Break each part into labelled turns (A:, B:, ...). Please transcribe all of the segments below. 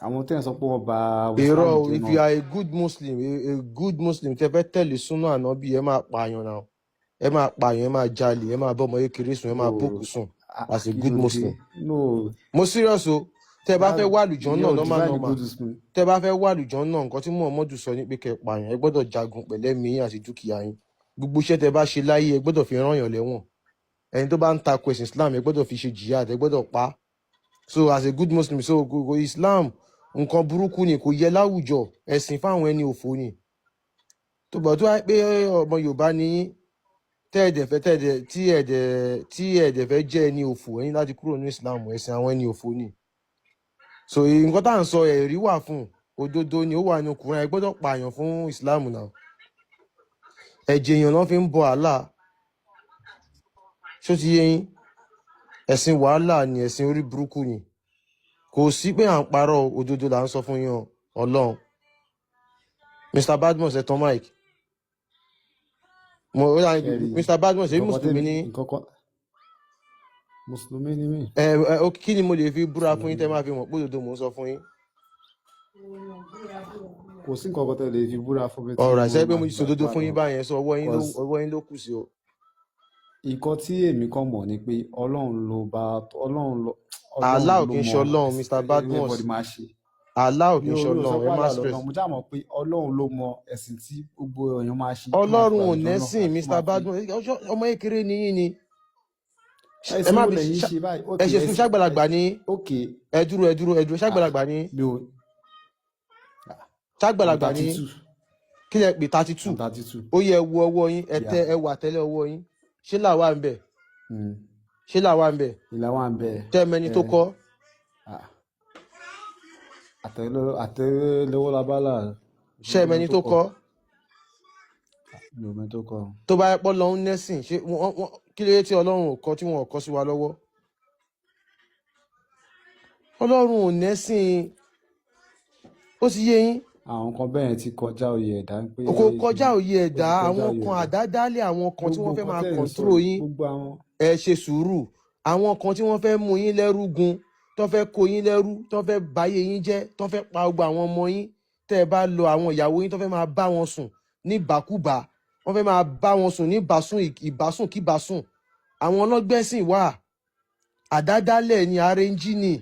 A: àwọn tẹ́ ẹ̀ sọ pé wọ́n bà
B: If
A: Islam jẹ́
B: you
A: náà.
B: are a good Muslim, tẹ́ fẹ́ tẹ̀lé súnà ànábì, ẹ máa pààyàn náà. Ẹ máa pààyàn, ẹ máa jalè, ẹ máa bọ́mọ kékeré sùn, ẹ máa bókù sùn. As a
A: Kí
B: good
A: ló
B: Muslim.
A: dé? No,
B: Mo serious o. Tẹ́ bá fẹ́ wà lùjọ́ náà
A: yóò
B: normal.
A: divide good Muslim.
B: Tẹ́ bá fẹ́ wà lùjọ́ náà, nǹkan tí Muhammadu sọ ní pé kẹ́ pààyàn, ẹ gbọ́dọ̀ jagun pẹ̀lẹ́mìí yín àti dúkìá yín. Gbogbo iṣẹ́ tẹ́ bá ṣe láyé, ẹ gbọ́dọ̀ fi rán yàn lẹ́wọ̀n. Ẹni tó bá ń takò ẹ̀sìn Islam, ẹ gbọ́dọ̀ fi ṣe jihad, ẹ gbọ́dọ̀ pa. So as a good Muslim, so Islam nǹkan burúkú ni, kò yẹ láwùjọ, ẹ̀sìn fáwọn ẹni òfò ni. Tó bá tó wá pé ọmọ Yorùbá ni yín, tí ẹ̀dẹ̀ fẹ́ jẹ́ ẹni òfò, ẹ̀yin láti kúrò ní Islam, ẹ̀sìn àwọn ẹni òfò ni. So nǹkan tá à ń sọ ẹ̀rí wà fún, òdodo ni ó wà ní Kùránì, ẹ gbọ́dọ̀ pààyàn fún Islam náà. Ẹ̀jẹ̀ èèyàn náà fi ń bọ Allah. Ṣó ti yé yín? Ẹ̀sìn wàhálà ni, ẹ̀sìn orí burúkú ni. Kò sí pé à ń parọ́, òdodo là ń sọ fún yín Ọlọ́run. Mr. Badmus ẹ tán mic. Mr. Badmus ṣe Mùsùlùmí ní.
A: Mùsùlùmí ni mí.
B: Kí ni mo lè fi búra fún yín tẹ́ máa fi mọ̀ pé òdodo mò ń sọ fún yín?
A: Kò sí nǹkan kan tẹ́ lè fi búra fún mi.
B: Ọ̀rọ̀ àṣẹ pé mo ti sòdodo fún yín báyẹn, sọ ọwọ́ yín ló kù sí o.
A: Nǹkan tí èmi kàn mọ̀ ni pé
B: Allah ò kì í ṣe Ọlọ́run, Mr. Badmus. Allah ò kì í ṣe Ọlọ́run, ẹ má stress.
A: Mo já mọ̀ pé Ọlọ́run ló mọ ẹ̀sìn tí gbogbo èèyàn máa ṣe.
B: Ọlọ́run ò nẹ́sìn, Mr. Badmus. Ọmọ kékeré ni yín ni.
A: Ẹ má bẹ̀rẹ̀ yín ṣe báyìí.
B: Ẹ ṣe sùn ṣàgbàlagbà ni. Ẹ dúró ṣàgbàlagbà ni. Ṣàgbàlagbà ni. Kí lẹ pè 32? Ó yẹ wo ọwọ́ yín, ẹ wà tẹ́lẹ̀ ọwọ́ yín. Ṣé làwa ń bẹ̀? Ṣé làwa ń bẹ̀?
A: Ìlàwà ń bẹ̀.
B: Tẹ́ mẹni tó kọ́.
A: Àtẹ́lẹwọ́ labálà.
B: Ṣé mẹni tó kọ́?
A: Mi ò mẹ́ni tó kọ́.
B: Tó bá pọ́ lọ́hún nẹ́sìn, ṣé kí ló yẹ tí Ọlọ́run ò kọ́ tí wọ́n ò kọ́ sí wa lọ́wọ́? Ọlọ́run ò nẹ́sìn. Ó ti yé yín?
A: Àwọn kan bẹ́ẹ̀ ti kọjá òye ẹ̀dá.
B: Kò kọjá òye ẹ̀dá, àwọn kan àdádálẹ̀, àwọn kan tí wọ́n fẹ́ máa kọ̀ntró yín. Ẹ ṣe sùúrù. Àwọn kan tí wọ́n fẹ́ mú yín lẹ́rú gun, tó fẹ́ kó yín lẹ́rú, tó fẹ́ báyé yín jẹ́, tó fẹ́ pa gbogbo àwọn ọmọ yín. Tẹ́ ẹ bá lọ àwọn ìyàwó yín, tó fẹ́ máa bá wọn sùn ní ìbákúbá, wọ́n fẹ́ máa bá wọn sùn ní ìbásùn kíbásùn. Àwọn ọlọ́gbẹ́sìn wà, àdádálẹ̀ ni arẹ́njì ni.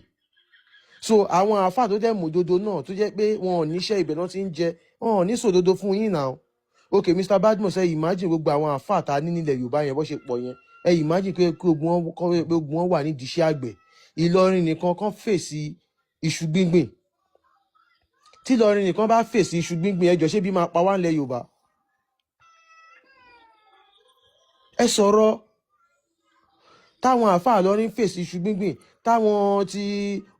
B: So àwọn àáfàá tó jẹ́ mòdodo náà tó jẹ́ pé wọn ò níṣẹ́ ibẹ̀ náà ti ń jẹ, wọn ò ní sòdodo fún yín náà. Okay, Mr. Badmus, ẹ imagine gbogbo àwọn àáfàá tá a ní nílẹ̀ Yorùbá yẹn bó ṣe pọ̀ yẹn. Ẹ imagine pé gbogbo wọn wà ní ìdíṣẹ́ àgbẹ̀. Ìlọrin nìkan kan fèsì iṣu gbíngbìn. Tí Ìlọrin nìkan bá fèsì iṣu gbíngbìn, ẹjọ́ ṣé bí máa pa wá nílẹ̀ Yorùbá? Ẹ sọ̀rọ̀. Táwọn àáfàá Ìlọrin fèsì iṣu gbíngbìn, táwọn ti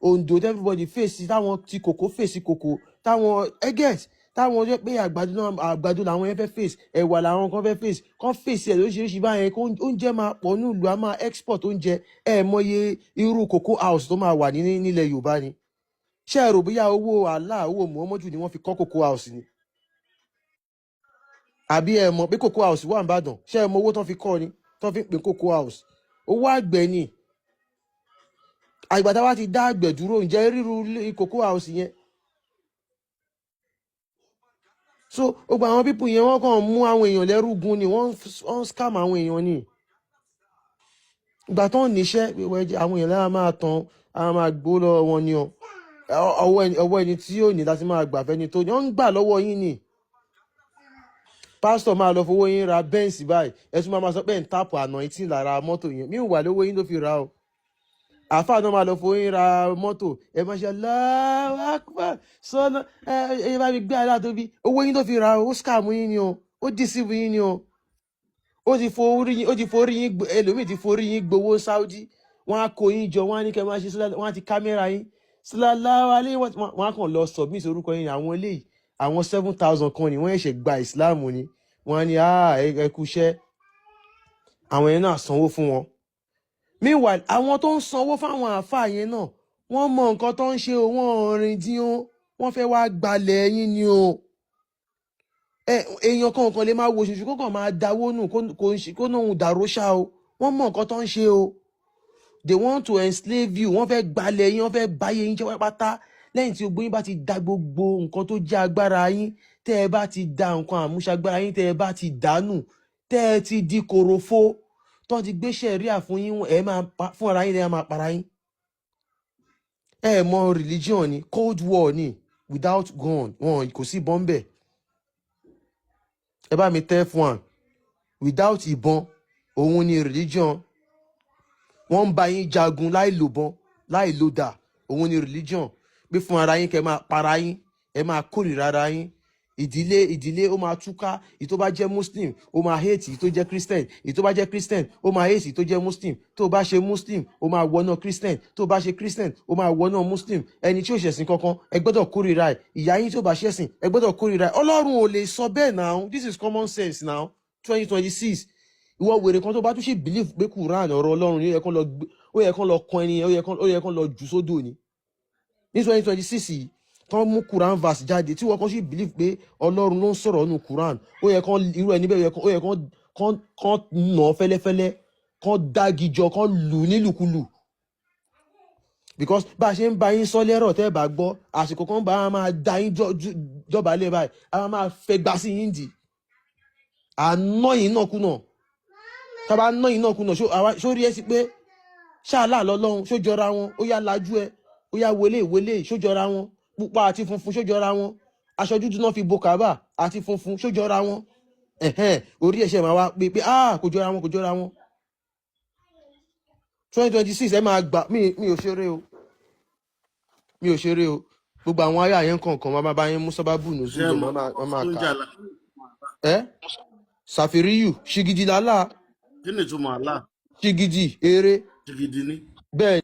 B: Ondo everybody fèsì, táwọn ti kòkó fèsì kòkó, táwọn ẹgẹt, táwọn jẹ́ pé àgbàdo làwọn yẹn fẹ́ fèsì, ẹ̀wà làwọn kan fẹ́ fèsì, kan fèsì ẹ̀ lóríṣiríṣi báyẹn, kó oúnjẹ máa pọ̀ ní ìlú, a máa export oúnjẹ, ẹ mọye irú cocoa house tó máa wà nílẹ̀ Yorùbá ni. Ṣé ẹ rò bóyá owó Allah, owó Muhammadu ni wọ́n fi kọ́ cocoa house ni? Àbí ẹ mọ̀ pé cocoa house wà ní Ìbàdàn? Ṣé ẹ mọ owó tán fi kọ́ ni, tán fi ń pè cocoa house? Owó àgbẹ̀ ni. Àgbàtà wa ti dá àgbẹ̀ dúró, ǹjẹ́ ríru cocoa house yẹn? So gbogbo àwọn pípù yẹn wọ́n kàn mú àwọn èèyàn lẹ́rú gun ni, wọ́n scam àwọn èèyàn ni. Ìgbà tó ń níṣẹ́ àwọn èèyàn lára máa tán, a máa gbó lọ́wọ́ wọn ni ọwọ́ ẹni tí yóò ní láti máa gbà fẹ́ni tó ní, wọ́n ń gbà lọ́wọ́ yín ni. Pásítọ̀ máa lọ fowó yín ra Benz báyìí, ẹ tún máa sọ pé ń tàpù anointing lára mọ́tò yẹn, mí wà lówó yín ló fi ra o. Àfáà náà máa lọ fowó yín ra mọ́tò, ẹ máa ṣe Allahu Akbar sọ́nà ẹ bá mi gbé aláàtóbi, owó yín ló fi ra o, ó scam yín ni o, ó deceive yín ni o. Ó ti forí yín ẹlòmíì ti forí yín gbowó Saudi, wọ́n á kó yín jọ, wọ́n á ní kẹ́ máa ṣe sílẹ̀, wọ́n á ti kámẹ́rà yín sallallahu alaihi wọ́n á kàn lọ submit orúkọ yín, àwọn eléyìí àwọn 7,000 kan ni wọ́n ṣẹ̀ṣẹ̀ gba ìsìláàmù ni, wọ́n á ní ẹ kú iṣẹ́, àwọn yẹn náà sanwó fún wọn. Meanwhile àwọn tó ń sanwó fáwọn àáfàá yẹn náà wọ́n mọ nǹkan tó ń ṣe o, wọ́n rìn dín o, wọ́n fẹ́ wá gbalẹ̀ yín ni o. Èèyàn kankan lè máa wo ṣùṣù kó kàn máa dáwó nù kó náà dàrú ṣá o, wọ́n mọ nǹkan tó ń ṣe o. They want to enslave you, wọ́n fẹ́ gbalẹ̀ yín, wọ́n fẹ́ báyé yín jẹ́ pátá. lẹ́yìn tí gbogbo yín bá ti da gbogbo nǹkan tó jẹ́ agbára yín, tẹ́ ẹ bá ti da nǹkan àmúṣagbára yín, tẹ́ ẹ bá ti dànù, tẹ́ ẹ ti di kòròfo, tó ti gbé ṣẹ̀ríà fún yín, ẹ máa fún ara yín, ẹ máa para yín. Ẹ mọ religion ni, cold war ni, without gun wọn kò sí bọ́m̀bẹ̀. Ẹ bá mi tẹ́ fún wa, without ìbọn òun ni religion. Wọ́n ń bá yín jagun láì lò bọ́n, láì lò dà, òun ni religion. Bí fún ara yín kẹ́ máa para yín, ẹ máa kórìíra ara yín. Ìdílé ó máa túká. Èyí tó bá jẹ́ Muslim ó máa hate èyí tó jẹ́ Christian, èyí tó bá jẹ́ Christian ó máa hate èyí tó jẹ́ Muslim. Tó bá ṣe Muslim ó máa wọná Christian, tó bá ṣe Christian ó máa wọná Muslim. Ẹni tí ó ṣẹ̀sìn kankan ẹ gbọ́dọ̀ kórìíra ẹ̀. Ìyá yín tó bá ṣẹ̀sìn ẹ gbọ́dọ̀ kórìíra ẹ̀. Ọlọ́run ò lè sọ bẹ́ẹ̀ now. This is common sense now. 2026. Ìwọ wèrè kan tó bá tún ṣe believe pé Quran ọ̀rọ̀ Ọlọ́run ni ó yẹ kán lọ kan ẹni, ó yẹ kán lọ jù sódò ni. Ní 2026 yìí tán mú Quran verse jáde tí wọ́n kàn sì believe pé Ọlọ́run ló ń sọ̀rọ̀ nínú Quran, ó yẹ kán irú ẹni bẹ́ẹ̀ ó yẹ kán nà fẹ́lẹ́fẹ́lẹ́, kán dági jọ, kán lù nílùkulù. Because bá a ṣe ń bá yín sọ lẹ́rọ̀ tẹ́ ẹ bá gbọ́, àsìkò kan bá a máa da yín jọba lé báyìí, a máa fẹ́ gbà sí yín dì. Àná yín náà kùnà. Tá bá ná yín náà kùnà, ṣó rí ẹ sí pé ṣáàlà lọ́lọ́run, ṣó jọra wọn, ó yá lajú ẹ, ó yá wọlé, ṣó jọra wọn, pupa àti funfun ṣó jọra wọn, aṣọ dúdú náà fi bo Kaaba àti funfun ṣó jọra wọn. Orí ẹ̀ṣẹ̀ máa wá pé kò jọra wọn, kò jọra wọn. 2026 ẹ máa gbà, mi ò ṣeré o, mi ò ṣeré o. Gbogbo àwọn ayé àyẹn kọ̀ọ̀kan máa bá yín mú sábàbù nù zúlò máa kà. Sàfìríyù ṣìgìdì lálá.
A: Kí ni ìtumọ̀ àlá?
B: Ṣìgìdì eré.
A: Ṣìgìdì ni.
B: Bẹ́ẹ̀